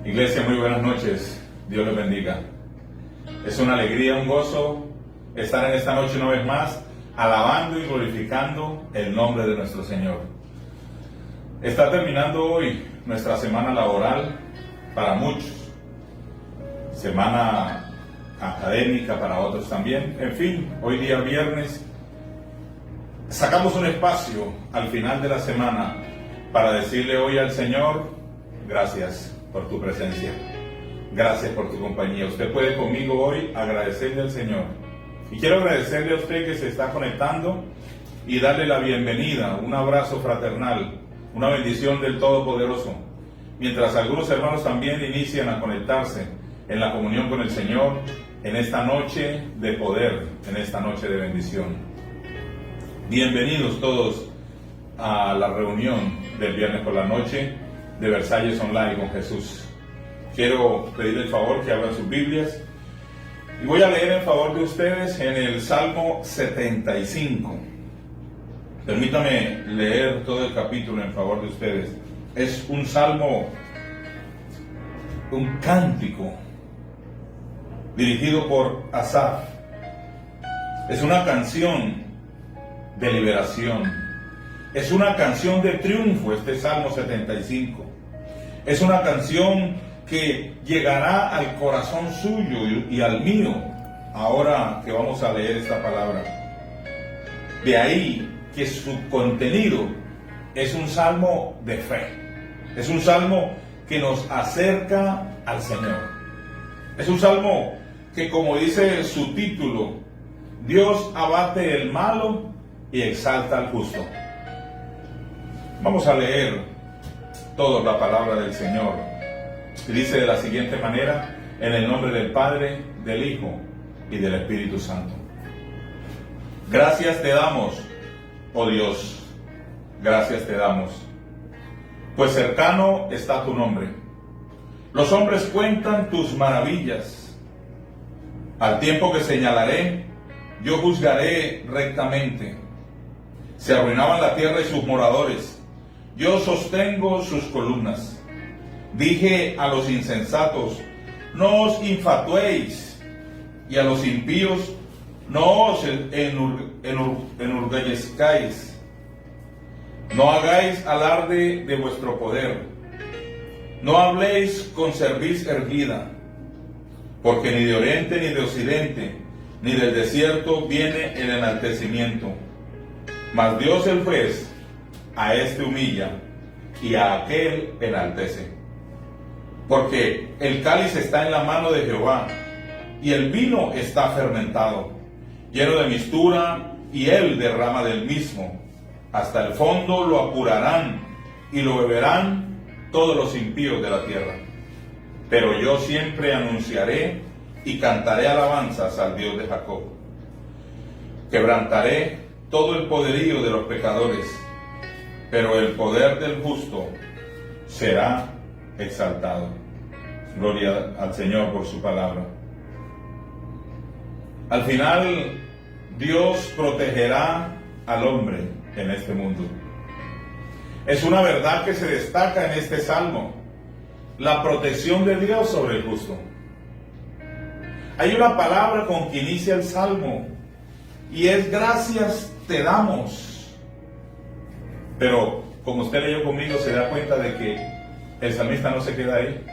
Iglesia, muy buenas noches. Dios les bendiga. Es una alegría, un gozo estar en esta noche una vez más, alabando y glorificando el nombre de nuestro Señor. Está terminando hoy nuestra semana laboral para muchos, semana académica para otros también. En fin, hoy día viernes sacamos un espacio al final de la semana para decirle hoy al Señor: gracias por tu presencia, gracias por tu compañía. Usted puede conmigo hoy agradecerle al Señor, y quiero agradecerle a usted que se está conectando y darle la bienvenida, un abrazo fraternal, una bendición del Todopoderoso, mientras algunos hermanos también inician a conectarse en la comunión con el Señor en esta noche de poder, en esta noche de bendición. Bienvenidos todos a la reunión del viernes por la noche de Versalles Online con Jesús. Quiero pedirle el favor que abran sus Biblias y voy a leer en favor de ustedes en el Salmo 75. Permítame leer todo el capítulo en favor de ustedes. Es un salmo, un cántico dirigido por Asaf. Es una canción de liberación. Es una canción de triunfo, este Salmo 75. Es una canción que llegará al corazón suyo y al mío, ahora que vamos a leer esta palabra. De ahí que su contenido es un salmo de fe. Es un salmo que nos acerca al Señor. Es un salmo que, como dice su título, Dios abate el malo y exalta al justo. Vamos a leer toda la palabra del Señor. Dice de la siguiente manera: en el nombre del Padre, del Hijo y del Espíritu Santo. Gracias te damos, oh Dios, gracias te damos, pues cercano está tu nombre. Los hombres cuentan tus maravillas. Al tiempo que señalaré, yo juzgaré rectamente. Se arruinaban la tierra y sus moradores. Yo sostengo sus columnas. Dije a los insensatos: no os infatuéis, y a los impíos: no os enorgullezcáis. No hagáis alarde de vuestro poder. No habléis con cerviz erguida, porque ni de oriente ni de occidente, ni del desierto viene el enaltecimiento. Mas Dios el juez a este humilla, y a aquel enaltece. Porque el cáliz está en la mano de Jehová, y el vino está fermentado, lleno de mistura, y él derrama del mismo. Hasta el fondo lo apurarán, y lo beberán todos los impíos de la tierra. Pero yo siempre anunciaré y cantaré alabanzas al Dios de Jacob. Quebrantaré todo el poderío de los pecadores, pero el poder del justo será exaltado. Gloria al Señor por su palabra. Al final, Dios protegerá al hombre en este mundo. Es una verdad que se destaca en este salmo: la protección de Dios sobre el justo. Hay una palabra con que inicia el salmo, y es gracias te damos. Pero como usted leyó conmigo, se da cuenta de que el salmista no se queda ahí.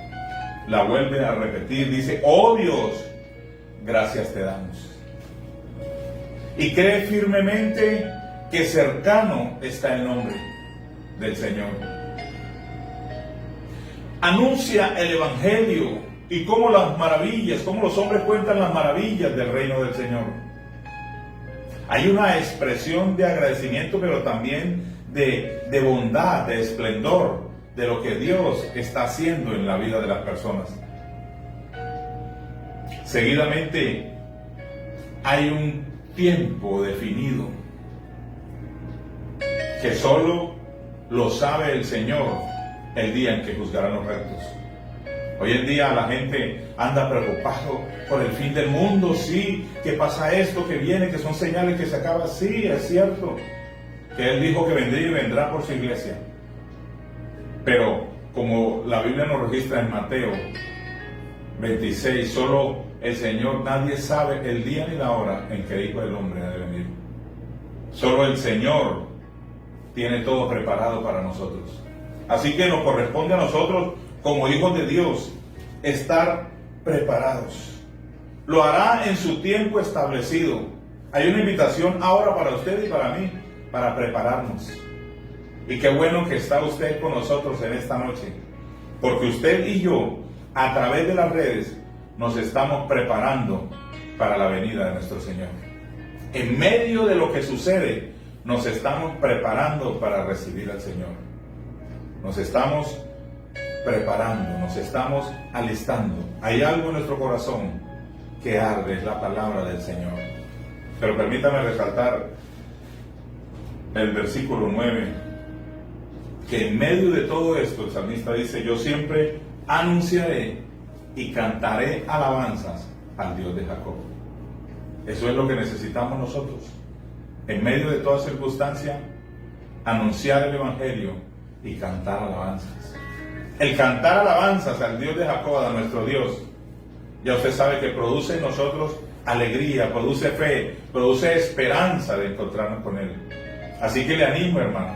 La vuelve a repetir, dice: oh Dios, gracias te damos. Y cree firmemente que cercano está el nombre del Señor. Anuncia el Evangelio y cómo las maravillas, cómo los hombres cuentan las maravillas del reino del Señor. Hay una expresión de agradecimiento, pero también de bondad, de esplendor, de lo que Dios está haciendo en la vida de las personas. Seguidamente, hay un tiempo definido que solo lo sabe el Señor, el día en que juzgará los rectos. Hoy en día la gente anda preocupado por el fin del mundo, sí, que pasa esto, que viene, que son señales que se acaba, sí, es cierto, que Él dijo que vendría y vendrá por su iglesia. Pero como la Biblia nos registra en Mateo 26, solo el Señor, nadie sabe el día ni la hora en que el Hijo del Hombre ha de venir. Solo el Señor tiene todo preparado para nosotros. Así que nos corresponde a nosotros, como hijos de Dios, estar preparados. Lo hará en su tiempo establecido. Hay una invitación ahora para usted y para mí, para prepararnos. Y qué bueno que está usted con nosotros en esta noche, porque usted y yo, a través de las redes, nos estamos preparando para la venida de nuestro Señor. En medio de lo que sucede, nos estamos preparando para recibir al Señor. Nos estamos preparando, nos estamos alistando. Hay algo en nuestro corazón que arde, es la palabra del Señor. Pero permítame resaltar el versículo 9, que en medio de todo esto el salmista dice: yo siempre anunciaré y cantaré alabanzas al Dios de Jacob. Eso es lo que necesitamos nosotros. En medio de toda circunstancia, anunciar el Evangelio y cantar alabanzas. El cantar alabanzas al Dios de Jacob, a nuestro Dios, ya usted sabe que produce en nosotros alegría, produce fe, produce esperanza de encontrarnos con Él. Así que le animo, hermano,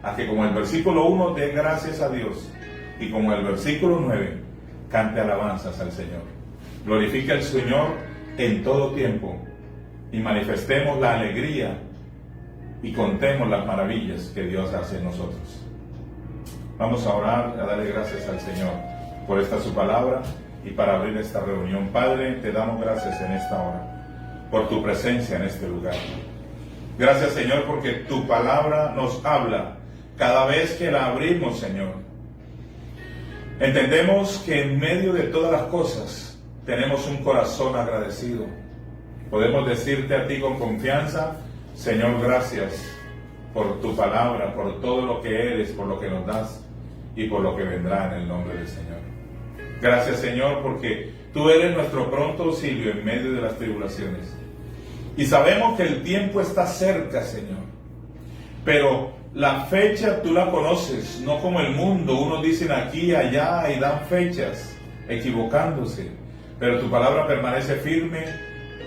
a que como el versículo 1 dé gracias a Dios, y como el versículo 9 cante alabanzas al Señor. Glorifique al Señor en todo tiempo y manifestemos la alegría y contemos las maravillas que Dios hace en nosotros. Vamos a orar, a darle gracias al Señor por esta su palabra y para abrir esta reunión. Padre, te damos gracias en esta hora por tu presencia en este lugar. Gracias, Señor, porque tu palabra nos habla cada vez que la abrimos, Señor. Entendemos que en medio de todas las cosas tenemos un corazón agradecido. Podemos decirte a ti con confianza: Señor, gracias por tu palabra, por todo lo que eres, por lo que nos das y por lo que vendrá en el nombre del Señor. Gracias, Señor, porque tú eres nuestro pronto auxilio en medio de las tribulaciones. Y sabemos que el tiempo está cerca, Señor. Pero la fecha tú la conoces, no como el mundo. Unos dicen aquí y allá y dan fechas, equivocándose. Pero tu palabra permanece firme,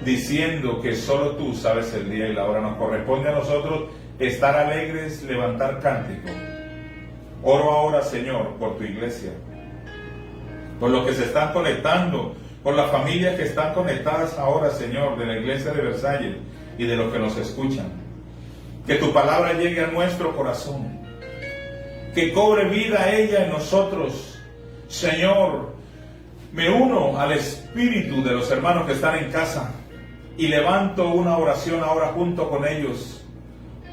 diciendo que solo tú sabes el día y la hora. Nos corresponde a nosotros estar alegres, levantar cántico. Oro ahora, Señor, por tu iglesia, por los que se están conectando, por las familias que están conectadas ahora, Señor, de la iglesia de Versalles y de los que nos escuchan. Que tu palabra llegue a nuestro corazón, que cobre vida ella en nosotros. Señor, me uno al espíritu de los hermanos que están en casa y levanto una oración ahora junto con ellos,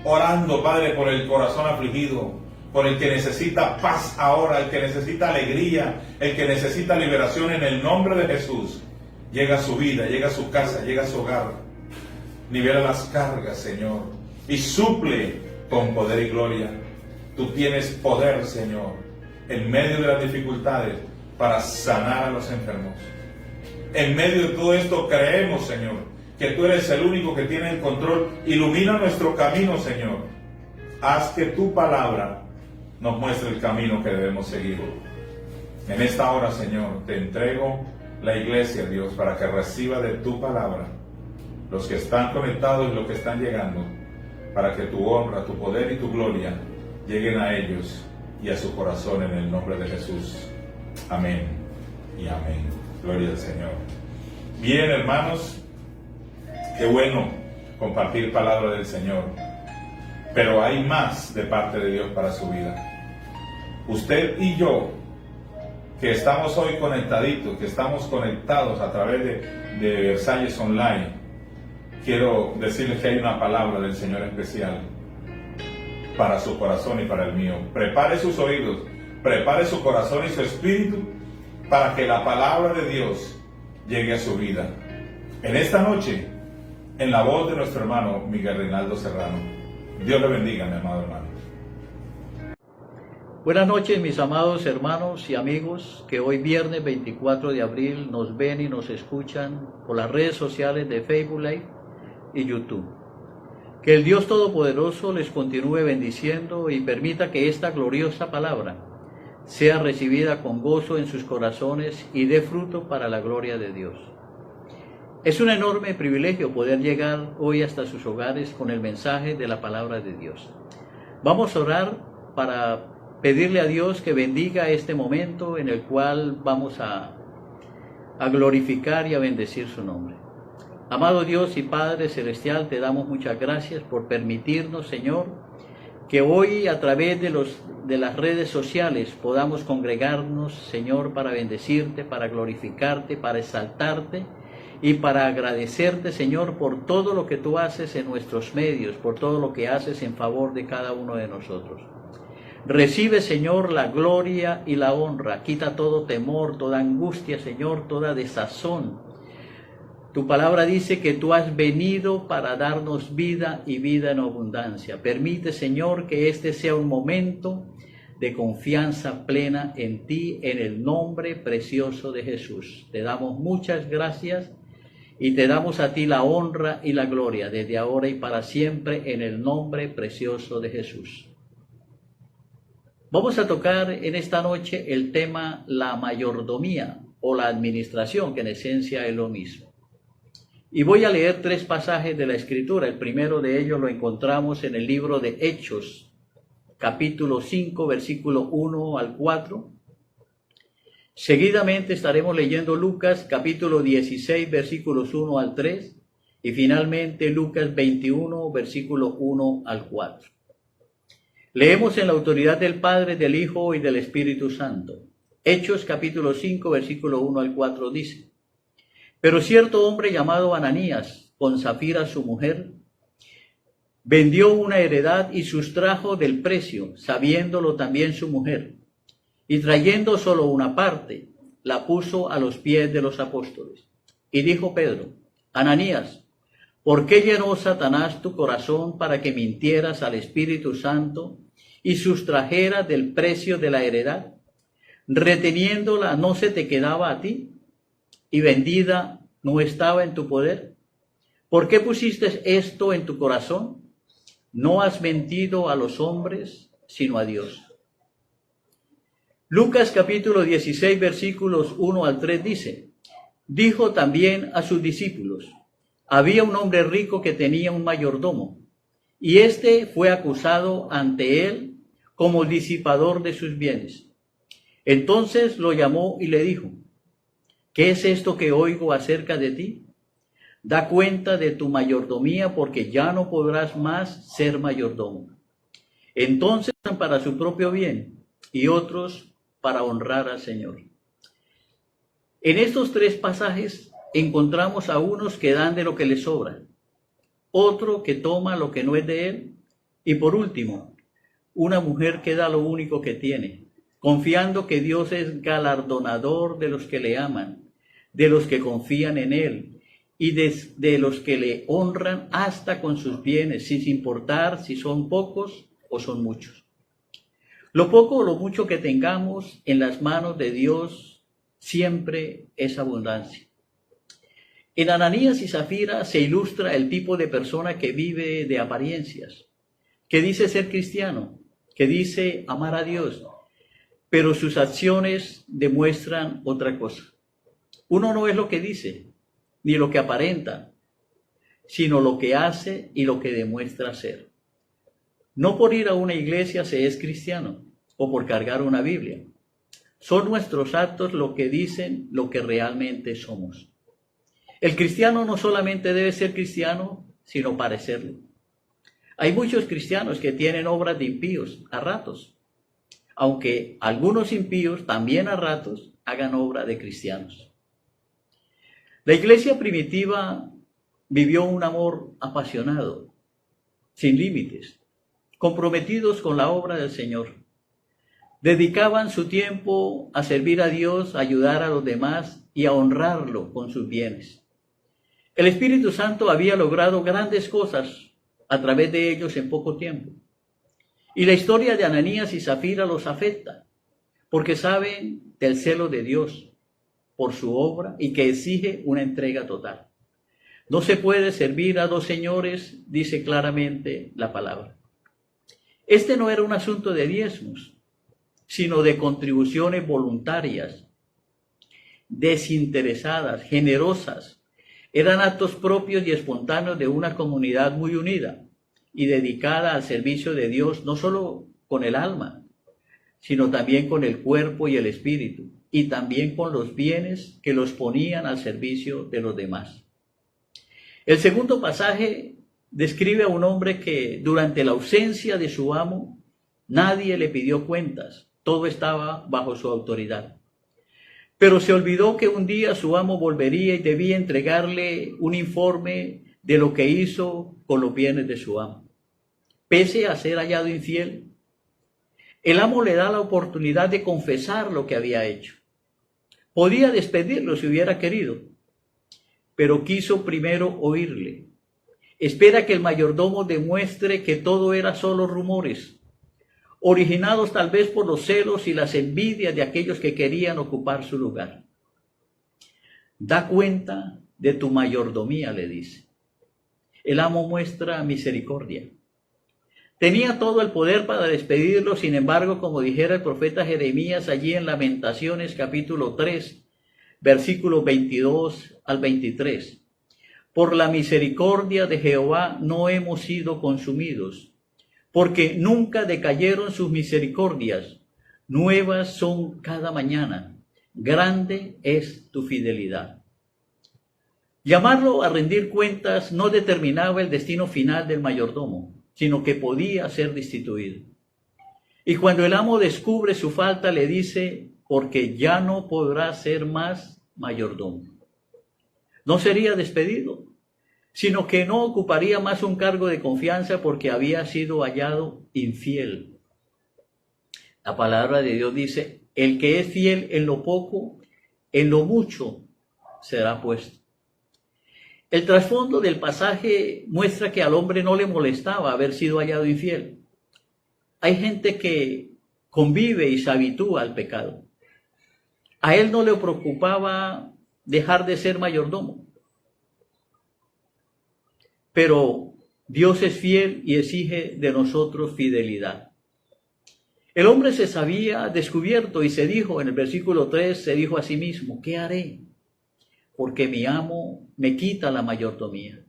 orando, Padre, por el corazón afligido, por el que necesita paz ahora, el que necesita alegría, el que necesita liberación. En el nombre de Jesús, llega a su vida, llega a su casa, llega a su hogar. Nivela las cargas, Señor, y suple con poder y gloria. Tú tienes poder, Señor, en medio de las dificultades para sanar a los enfermos. En medio de todo esto creemos, Señor, que tú eres el único que tiene el control. Ilumina nuestro camino, Señor. Haz que tu palabra nos muestre el camino que debemos seguir. En esta hora, Señor, te entrego la iglesia, Dios, para que reciba de tu palabra los que están conectados y los que están llegando, para que tu honra, tu poder y tu gloria lleguen a ellos y a su corazón en el nombre de Jesús. Amén y amén. Gloria al Señor. Bien, hermanos, qué bueno compartir palabra del Señor, pero hay más de parte de Dios para su vida. Usted y yo, que estamos hoy conectaditos, que estamos conectados a través de Versalles Online, quiero decirles que hay una palabra del Señor especial para su corazón y para el mío. Prepare sus oídos, prepare su corazón y su espíritu para que la palabra de Dios llegue a su vida. En esta noche, en la voz de nuestro hermano Miguel Reinaldo Serrano. Dios le bendiga, mi amado hermano. Buenas noches, mis amados hermanos y amigos que hoy viernes 24 de abril nos ven y nos escuchan por las redes sociales de Facebook Live y YouTube. Que el Dios Todopoderoso les continúe bendiciendo y permita que esta gloriosa palabra sea recibida con gozo en sus corazones y dé fruto para la gloria de Dios. Es un enorme privilegio poder llegar hoy hasta sus hogares con el mensaje de la palabra de Dios. Vamos a orar para pedirle a Dios que bendiga este momento en el cual vamos a glorificar y a bendecir su nombre. Amado Dios y Padre Celestial, te damos muchas gracias por permitirnos, Señor, que hoy a través de las redes sociales podamos congregarnos, Señor, para bendecirte, para glorificarte, para exaltarte y para agradecerte, Señor, por todo lo que tú haces en nuestros medios, por todo lo que haces en favor de cada uno de nosotros. Recibe, Señor, la gloria y la honra. Quita todo temor, toda angustia, Señor, toda desazón. Tu palabra dice que tú has venido para darnos vida y vida en abundancia. Permite, Señor, que este sea un momento de confianza plena en ti, en el nombre precioso de Jesús. Te damos muchas gracias y te damos a ti la honra y la gloria desde ahora y para siempre en el nombre precioso de Jesús. Vamos a tocar en esta noche el tema la mayordomía o la administración, que en esencia es lo mismo. Y voy a leer 3 pasajes de la Escritura. El primero de ellos lo encontramos en el libro de Hechos, capítulo 5, versículo 1 al 4. Seguidamente estaremos leyendo Lucas, capítulo 16, versículos 1 al 3. Y finalmente Lucas 21, versículo 1 al 4. Leemos en la autoridad del Padre, del Hijo y del Espíritu Santo. Hechos capítulo 5, versículo 1 al 4 dice: Pero cierto hombre llamado Ananías, con Safira su mujer, vendió una heredad y sustrajo del precio, sabiéndolo también su mujer, y trayendo solo una parte, la puso a los pies de los apóstoles. Y dijo Pedro: Ananías, ¿por qué llenó Satanás tu corazón para que mintieras al Espíritu Santo y sustrajeras del precio de la heredad? Reteniéndola, ¿no se te quedaba a ti? ¿Y vendida no estaba en tu poder? ¿Por qué pusiste esto en tu corazón? No has mentido a los hombres, sino a Dios. Lucas capítulo 16, versículos 1 al 3 dice: Dijo también a sus discípulos: Había un hombre rico que tenía un mayordomo, y éste fue acusado ante él como disipador de sus bienes. Entonces lo llamó y le dijo: ¿Qué es esto que oigo acerca de ti? Da cuenta de tu mayordomía, porque ya no podrás más ser mayordomo. Entonces, para su propio bien, y otros para honrar al Señor. En estos 3 pasajes encontramos a unos que dan de lo que les sobra, otro que toma lo que no es de él, y por último, una mujer que da lo único que tiene, confiando que Dios es galardonador de los que le aman, de los que confían en él, y de los que le honran hasta con sus bienes, sin importar si son pocos o son muchos. Lo poco o lo mucho que tengamos en las manos de Dios siempre es abundancia. En Ananías y Safira se ilustra el tipo de persona que vive de apariencias, que dice ser cristiano, que dice amar a Dios, pero sus acciones demuestran otra cosa. Uno no es lo que dice, ni lo que aparenta, sino lo que hace y lo que demuestra ser. No por ir a una iglesia se es cristiano, o por cargar una Biblia. Son nuestros actos lo que dicen lo que realmente somos. El cristiano no solamente debe ser cristiano, sino parecerlo. Hay muchos cristianos que tienen obras de impíos a ratos, aunque algunos impíos también a ratos hagan obra de cristianos. La iglesia primitiva vivió un amor apasionado, sin límites, comprometidos con la obra del Señor. Dedicaban su tiempo a servir a Dios, a ayudar a los demás y a honrarlo con sus bienes. El Espíritu Santo había logrado grandes cosas a través de ellos en poco tiempo. Y la historia de Ananías y Zafira los afecta, porque saben del celo de Dios por su obra y que exige una entrega total. No se puede servir a dos señores, dice claramente la palabra. Este no era un asunto de diezmos, sino de contribuciones voluntarias, desinteresadas, generosas. Eran actos propios y espontáneos de una comunidad muy unida y dedicada al servicio de Dios, no solo con el alma, sino también con el cuerpo y el espíritu, y también con los bienes que los ponían al servicio de los demás. El segundo pasaje describe a un hombre que durante la ausencia de su amo, nadie le pidió cuentas, todo estaba bajo su autoridad. Pero se olvidó que un día su amo volvería y debía entregarle un informe de lo que hizo con los bienes de su amo. Pese a ser hallado infiel, el amo le da la oportunidad de confesar lo que había hecho. Podía despedirlo si hubiera querido, pero quiso primero oírle. Espera que el mayordomo demuestre que todo era solo rumores, originados tal vez por los celos y las envidias de aquellos que querían ocupar su lugar. Da cuenta de tu mayordomía, le dice. El amo muestra misericordia. Tenía todo el poder para despedirlo, sin embargo, como dijera el profeta Jeremías allí en Lamentaciones capítulo 3, versículos 22 al 23. Por la misericordia de Jehová no hemos sido consumidos, porque nunca decayeron sus misericordias, nuevas son cada mañana, grande es tu fidelidad. Llamarlo a rendir cuentas no determinaba el destino final del mayordomo, sino que podía ser destituido. Y cuando el amo descubre su falta, le dice, porque ya no podrá ser más mayordomo. No sería despedido, sino que no ocuparía más un cargo de confianza porque había sido hallado infiel. La palabra de Dios dice, el que es fiel en lo poco, en lo mucho será puesto. El trasfondo del pasaje muestra que al hombre no le molestaba haber sido hallado infiel. Hay gente que convive y se habitúa al pecado. A él no le preocupaba dejar de ser mayordomo. Pero Dios es fiel y exige de nosotros fidelidad. El hombre se sabía descubierto y se dijo, en el versículo 3, se dijo a sí mismo, ¿qué haré? Porque mi amo me quita la mayordomía.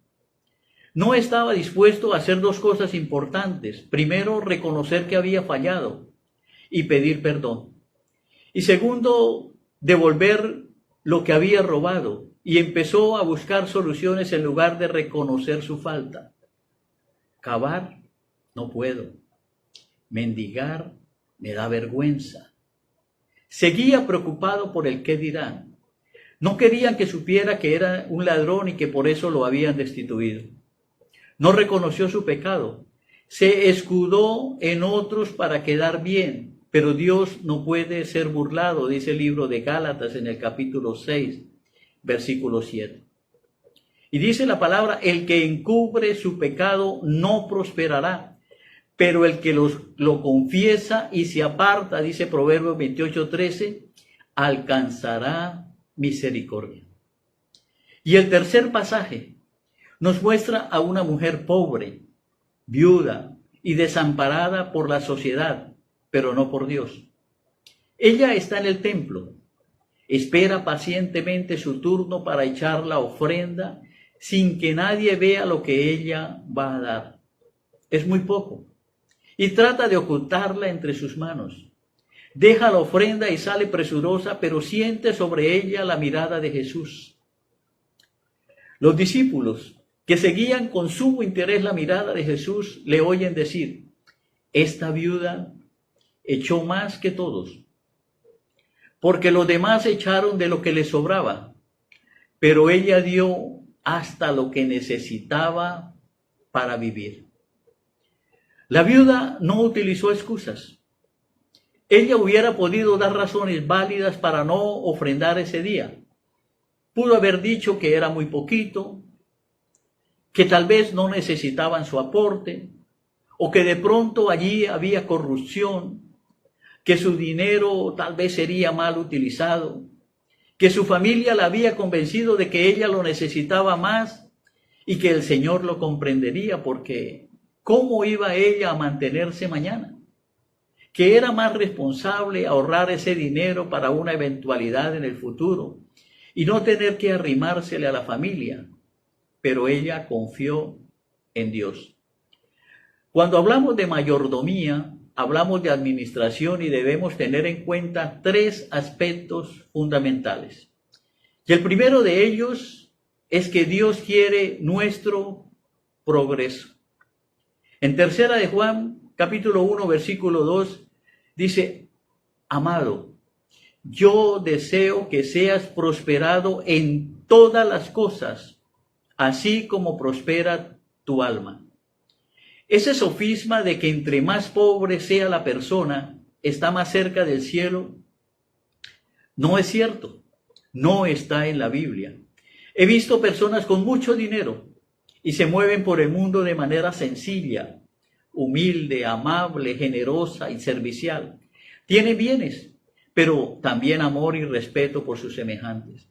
No estaba dispuesto a hacer dos cosas importantes. Primero, reconocer que había fallado y pedir perdón. Y segundo, devolver lo que había robado. Y empezó a buscar soluciones en lugar de reconocer su falta. Cavar, no puedo. Mendigar, me da vergüenza. Seguía preocupado por el qué dirán. No querían que supiera que era un ladrón y que por eso lo habían destituido. No reconoció su pecado. Se escudó en otros para quedar bien. Pero Dios no puede ser burlado, dice el libro de Gálatas en el capítulo 6, versículo 7. Y dice la palabra, el que encubre su pecado no prosperará, pero el que lo confiesa y se aparta, dice Proverbios 28:13, alcanzará misericordia. Y el tercer pasaje nos muestra a una mujer pobre, viuda y desamparada por la sociedad, pero no por Dios. Ella está en el templo, espera pacientemente su turno para echar la ofrenda sin que nadie vea lo que ella va a dar. Es muy poco. Y trata de ocultarla entre sus manos. Deja la ofrenda y sale presurosa, pero siente sobre ella la mirada de Jesús. Los discípulos, que seguían con sumo interés la mirada de Jesús, le oyen decir, esta viuda echó más que todos, porque los demás echaron de lo que les sobraba, pero ella dio hasta lo que necesitaba para vivir. La viuda no utilizó excusas. Ella hubiera podido dar razones válidas para no ofrendar ese día. Pudo haber dicho que era muy poquito, que tal vez no necesitaban su aporte, o que de pronto allí había corrupción, que su dinero tal vez sería mal utilizado, que su familia la había convencido de que ella lo necesitaba más y que el Señor lo comprendería, porque ¿cómo iba ella a mantenerse mañana? Que era más responsable ahorrar ese dinero para una eventualidad en el futuro y no tener que arrimársele a la familia. Pero ella confió en Dios. Cuando hablamos de mayordomía, hablamos de administración y debemos tener en cuenta 3 aspectos fundamentales. Y el primero de ellos es que Dios quiere nuestro progreso. En 3 de Juan, capítulo 1, versículo 2, dice: amado, yo deseo que seas prosperado en todas las cosas, así como prospera tu alma. Ese sofisma de que entre más pobre sea la persona, está más cerca del cielo, no es cierto, no está en la Biblia. He visto personas con mucho dinero y se mueven por el mundo de manera sencilla, humilde, amable, generosa y servicial. Tienen bienes, pero también amor y respeto por sus semejantes.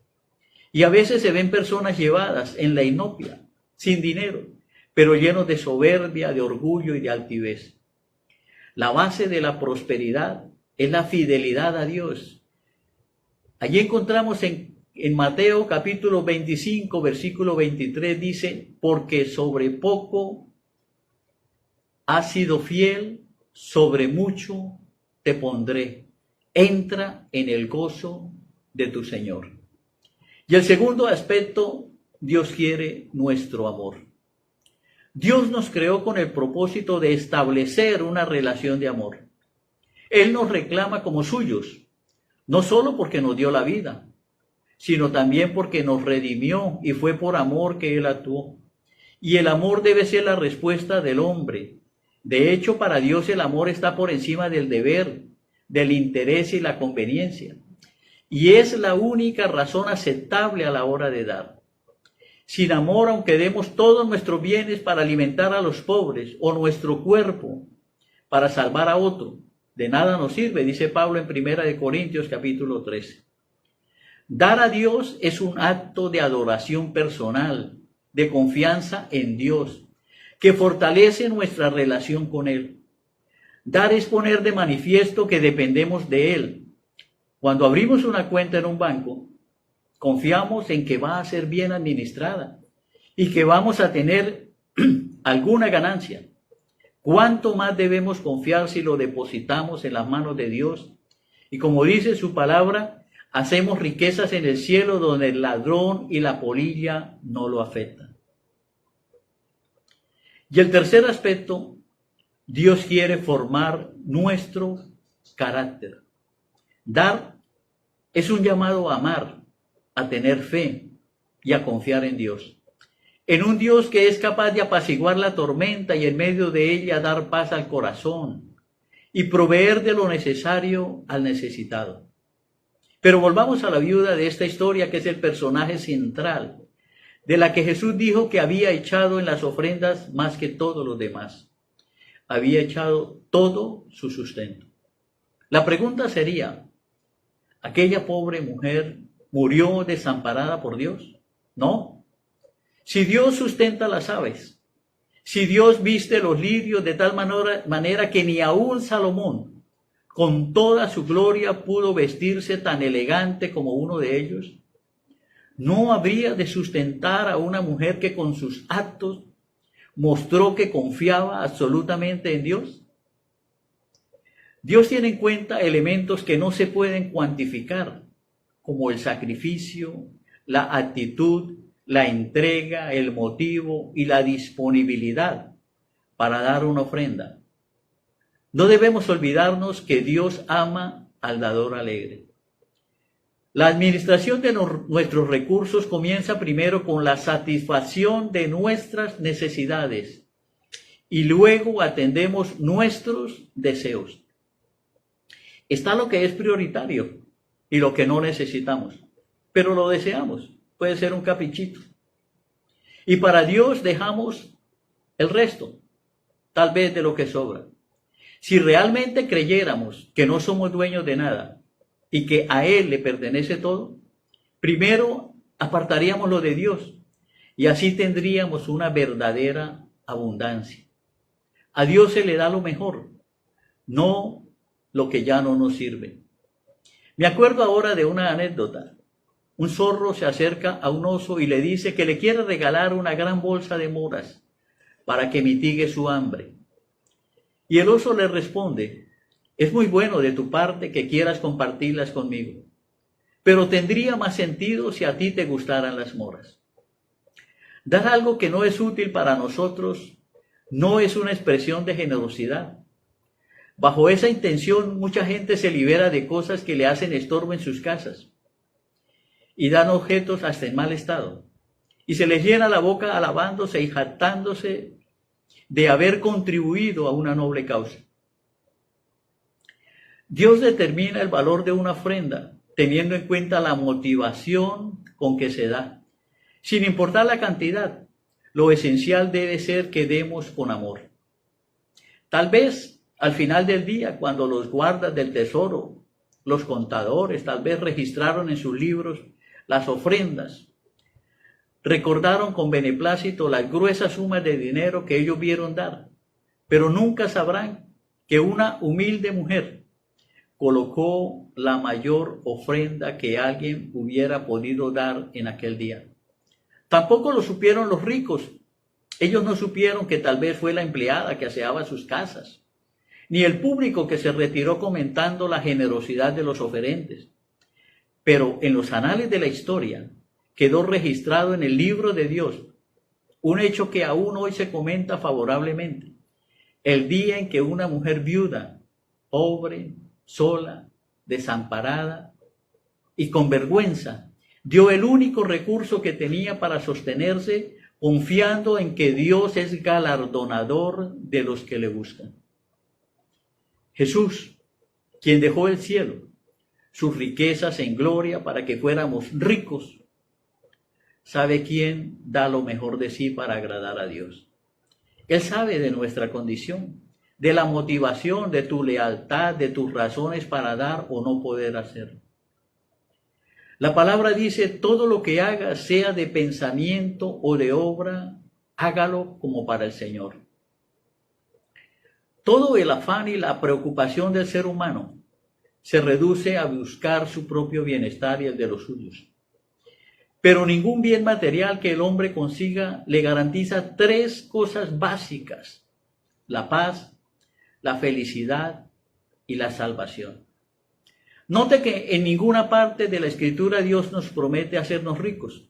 Y a veces se ven personas llevadas en la inopia, sin dinero, pero llenos de soberbia, de orgullo y de altivez. La base de la prosperidad es la fidelidad a Dios. Allí encontramos en Mateo capítulo 25, versículo 23, dice: porque sobre poco has sido fiel, sobre mucho te pondré. Entra en el gozo de tu Señor. Y el segundo aspecto, Dios quiere nuestro amor. Dios nos creó con el propósito de establecer una relación de amor. Él nos reclama como suyos, no solo porque nos dio la vida, sino también porque nos redimió y fue por amor que Él actuó. Y el amor debe ser la respuesta del hombre. De hecho, para Dios el amor está por encima del deber, del interés y la conveniencia. Y es la única razón aceptable a la hora de dar. Sin amor, aunque demos todos nuestros bienes para alimentar a los pobres o nuestro cuerpo para salvar a otro, de nada nos sirve, dice Pablo en 1 Corintios capítulo 13. Dar a Dios es un acto de adoración personal, de confianza en Dios, que fortalece nuestra relación con Él. Dar es poner de manifiesto que dependemos de Él. Cuando abrimos una cuenta en un banco, confiamos en que va a ser bien administrada y que vamos a tener alguna ganancia. ¿Cuánto más debemos confiar si lo depositamos en las manos de Dios? Y como dice su palabra, hacemos riquezas en el cielo donde el ladrón y la polilla no lo afectan. Y el tercer aspecto, Dios quiere formar nuestro carácter. Dar es un llamado a amar, a tener fe y a confiar en Dios. En un Dios que es capaz de apaciguar la tormenta y en medio de ella dar paz al corazón y proveer de lo necesario al necesitado. Pero volvamos a la viuda de esta historia, que es el personaje central, de la que Jesús dijo que había echado en las ofrendas más que todos los demás. Había echado todo su sustento. La pregunta sería, ¿aquella pobre mujer murió desamparada por Dios? No. Si Dios sustenta las aves, si Dios viste los lirios de tal manera que ni aún Salomón, con toda su gloria, pudo vestirse tan elegante como uno de ellos, ¿no habría de sustentar a una mujer que con sus actos mostró que confiaba absolutamente en Dios? Dios tiene en cuenta elementos que no se pueden cuantificar, como el sacrificio, la actitud, la entrega, el motivo y la disponibilidad para dar una ofrenda. No debemos olvidarnos que Dios ama al dador alegre. La administración de nuestros recursos comienza primero con la satisfacción de nuestras necesidades y luego atendemos nuestros deseos. Está lo que es prioritario y lo que no necesitamos, pero lo deseamos. Puede ser un caprichito. Y para Dios dejamos el resto. tal vez de lo que sobra. Si realmente creyéramos que no somos dueños de nada y que a Él le pertenece todo, primero apartaríamos lo de Dios y así tendríamos una verdadera abundancia. A Dios se le da lo mejor, no lo que ya no nos sirve. Me acuerdo ahora de una anécdota. Un zorro se acerca a un oso y le dice que le quiere regalar una gran bolsa de moras para que mitigue su hambre. Y el oso le responde: es muy bueno de tu parte que quieras compartirlas conmigo, pero tendría más sentido si a ti te gustaran las moras. Dar algo que no es útil para nosotros no es una expresión de generosidad. Bajo esa intención, mucha gente se libera de cosas que le hacen estorbo en sus casas y dan objetos hasta en mal estado. Y se les llena la boca alabándose y jactándose de haber contribuido a una noble causa. Dios determina el valor de una ofrenda teniendo en cuenta la motivación con que se da. Sin importar la cantidad, lo esencial debe ser que demos con amor. Tal vez al final del día, cuando los guardas del tesoro, los contadores, tal vez registraron en sus libros las ofrendas, recordaron con beneplácito las gruesas sumas de dinero que ellos vieron dar, pero nunca sabrán que una humilde mujer colocó la mayor ofrenda que alguien hubiera podido dar en aquel día. Tampoco lo supieron los ricos. Ellos no supieron que tal vez fue la empleada que aseaba sus casas, ni el público que se retiró comentando la generosidad de los oferentes. Pero en los anales de la historia quedó registrado en el libro de Dios un hecho que aún hoy se comenta favorablemente: el día en que una mujer viuda, pobre, sola, desamparada y con vergüenza, dio el único recurso que tenía para sostenerse, confiando en que Dios es galardonador de los que le buscan. Jesús, quien dejó el cielo, sus riquezas en gloria para que fuéramos ricos, sabe quién da lo mejor de sí para agradar a Dios. Él sabe de nuestra condición, de la motivación, de tu lealtad, de tus razones para dar o no poder hacer. La palabra dice: todo lo que hagas, sea de pensamiento o de obra, hágalo como para el Señor. Todo el afán y la preocupación del ser humano se reduce a buscar su propio bienestar y el de los suyos. Pero ningún bien material que el hombre consiga le garantiza tres cosas básicas: la paz, la felicidad y la salvación. Note que en ninguna parte de la Escritura Dios nos promete hacernos ricos.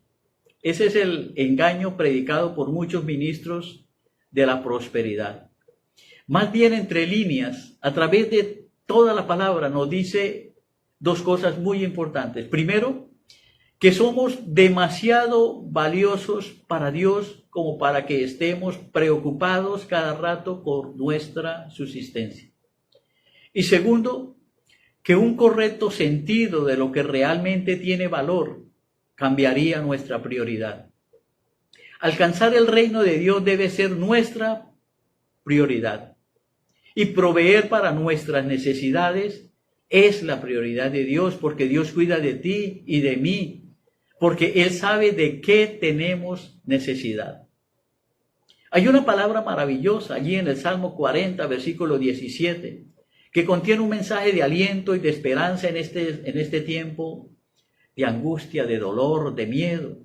Ese es el engaño predicado por muchos ministros de la prosperidad. Más bien, entre líneas, a través de toda la palabra nos dice dos cosas muy importantes. Primero, que somos demasiado valiosos para Dios como para que estemos preocupados cada rato por nuestra subsistencia. Y segundo, que un correcto sentido de lo que realmente tiene valor cambiaría nuestra prioridad. Alcanzar el reino de Dios debe ser nuestra prioridad. Y proveer para nuestras necesidades es la prioridad de Dios, porque Dios cuida de ti y de mí, porque Él sabe de qué tenemos necesidad. Hay una palabra maravillosa allí en el Salmo 40, versículo 17, que contiene un mensaje de aliento y de esperanza en este tiempo de angustia, de dolor, de miedo,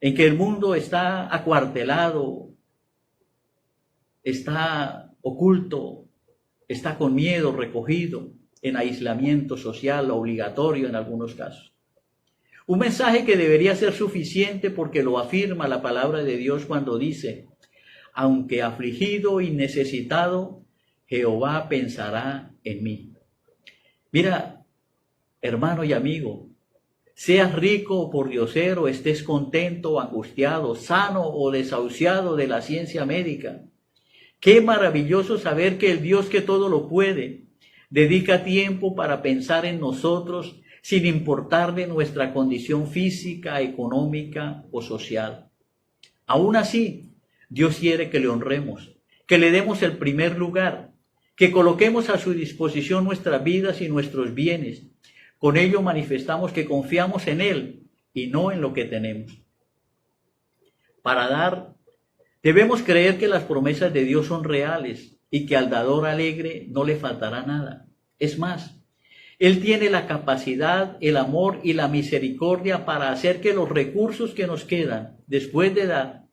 en que el mundo está acuartelado, está oculto, está con miedo, recogido, en aislamiento social obligatorio en algunos casos. Un mensaje que debería ser suficiente porque lo afirma la palabra de Dios cuando dice: aunque afligido y necesitado, Jehová pensará en mí. Mira, hermano y amigo, seas rico o pordiosero, estés contento o angustiado, sano o desahuciado de la ciencia médica, qué maravilloso saber que el Dios que todo lo puede dedica tiempo para pensar en nosotros sin importarle nuestra condición física, económica o social. Aún así, Dios quiere que le honremos, que le demos el primer lugar, que coloquemos a su disposición nuestras vidas y nuestros bienes. Con ello manifestamos que confiamos en Él y no en lo que tenemos. Para dar, debemos creer que las promesas de Dios son reales y que al dador alegre no le faltará nada. Es más, Él tiene la capacidad, el amor y la misericordia para hacer que los recursos que nos quedan después de dar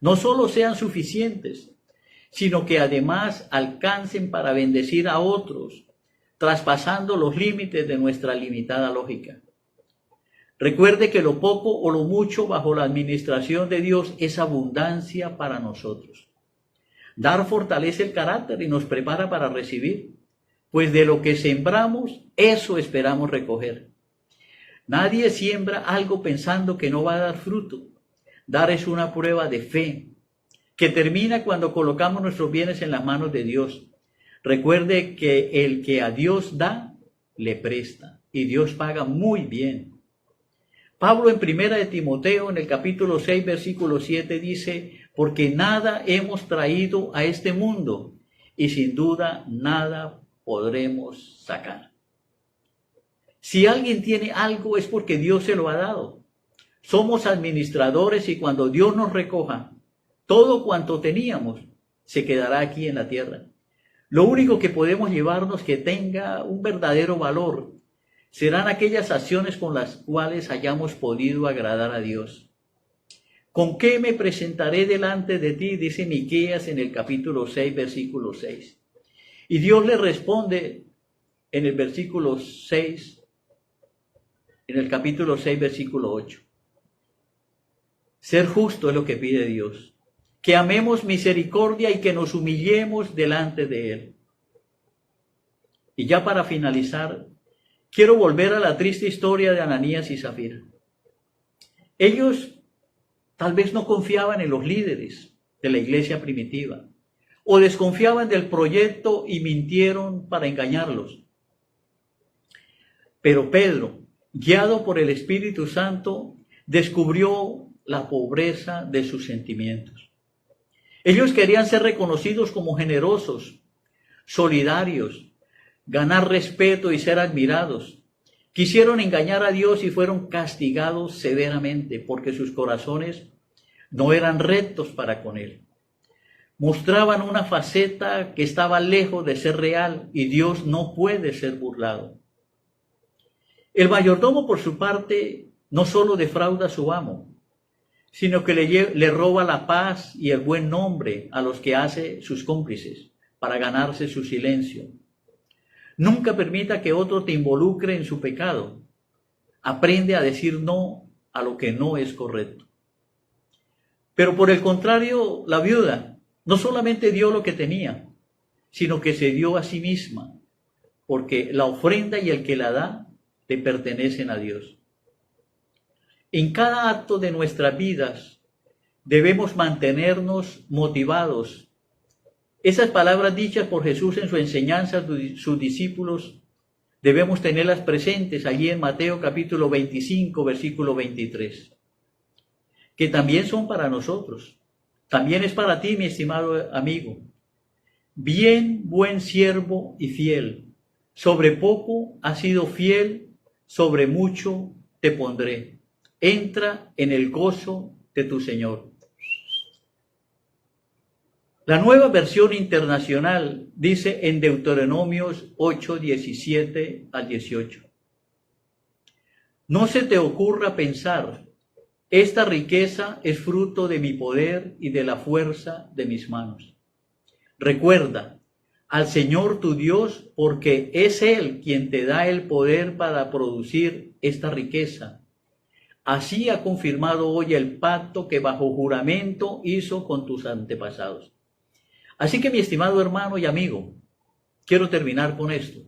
no solo sean suficientes, sino que además alcancen para bendecir a otros, traspasando los límites de nuestra limitada lógica. Recuerde que lo poco o lo mucho bajo la administración de Dios es abundancia para nosotros. Dar fortalece el carácter y nos prepara para recibir, pues de lo que sembramos, eso esperamos recoger. Nadie siembra algo pensando que no va a dar fruto. Dar es una prueba de fe, que termina cuando colocamos nuestros bienes en las manos de Dios. Recuerde que el que a Dios da, le presta, y Dios paga muy bien. Pablo en 1 de Timoteo, en el capítulo 6, versículo 7, dice, porque nada hemos traído a este mundo, y sin duda nada podremos sacar. Si alguien tiene algo es porque Dios se lo ha dado. Somos administradores y cuando Dios nos recoja, todo cuanto teníamos se quedará aquí en la tierra. Lo único que podemos llevarnos que tenga un verdadero valor serán aquellas acciones con las cuales hayamos podido agradar a Dios. ¿Con qué me presentaré delante de ti?, dice Miqueas en el capítulo 6, versículo 6. Y Dios le responde en el versículo 6, en el capítulo 6, versículo 8. Ser justo es lo que pide Dios. Que amemos misericordia y que nos humillemos delante de Él. Y ya para finalizar, quiero volver a la triste historia de Ananías y Zafira. Ellos tal vez no confiaban en los líderes de la iglesia primitiva, o desconfiaban del proyecto y mintieron para engañarlos. Pero Pedro, guiado por el Espíritu Santo, descubrió la pobreza de sus sentimientos. Ellos querían ser reconocidos como generosos, solidarios, ganar respeto y ser admirados. Quisieron engañar a Dios y fueron castigados severamente porque sus corazones no eran rectos para con Él. Mostraban una faceta que estaba lejos de ser real y Dios no puede ser burlado. El mayordomo, por su parte, no solo defrauda a su amo, sino que le roba la paz y el buen nombre a los que hace sus cómplices para ganarse su silencio. Nunca permita que otro te involucre en su pecado. Aprende a decir no a lo que no es correcto. Pero por el contrario, la viuda no solamente dio lo que tenía, sino que se dio a sí misma, porque la ofrenda y el que la da le pertenecen a Dios. En cada acto de nuestras vidas debemos mantenernos motivados. Esas palabras dichas por Jesús en su enseñanza a sus discípulos debemos tenerlas presentes allí en Mateo capítulo 25, versículo 23, que también son para nosotros. También es para ti, mi estimado amigo. Bien, buen siervo y fiel. Sobre poco has sido fiel, sobre mucho te pondré. Entra en el gozo de tu Señor. La Nueva Versión Internacional dice en Deuteronomios 8, 17 al 18. No se te ocurra pensar, esta riqueza es fruto de mi poder y de la fuerza de mis manos. Recuerda al Señor tu Dios, porque es Él quien te da el poder para producir esta riqueza. Así ha confirmado hoy el pacto que bajo juramento hizo con tus antepasados. Así que, mi estimado hermano y amigo, quiero terminar con esto.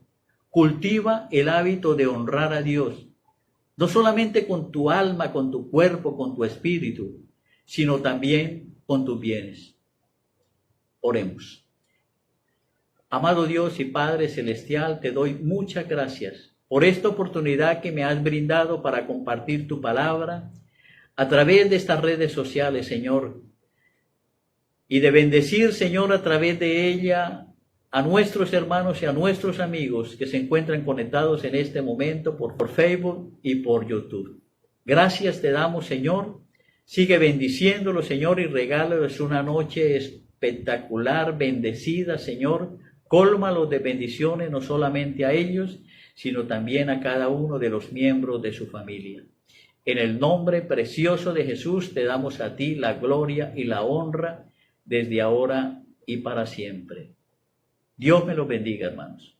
Cultiva el hábito de honrar a Dios, no solamente con tu alma, con tu cuerpo, con tu espíritu, sino también con tus bienes. Oremos. Amado Dios y Padre Celestial, te doy muchas gracias por esta oportunidad que me has brindado para compartir tu palabra a través de estas redes sociales, Señor. y de bendecir, Señor, a través de ella a nuestros hermanos y a nuestros amigos que se encuentran conectados en este momento por Facebook y por YouTube. Gracias te damos, Señor. Sigue bendiciéndolo, Señor, y regálales una noche espectacular, bendecida, Señor. Cólmalos de bendiciones, no solamente a ellos, sino también a cada uno de los miembros de su familia. En el nombre precioso de Jesús te damos a ti la gloria y la honra desde ahora y para siempre. Dios me los bendiga, hermanos.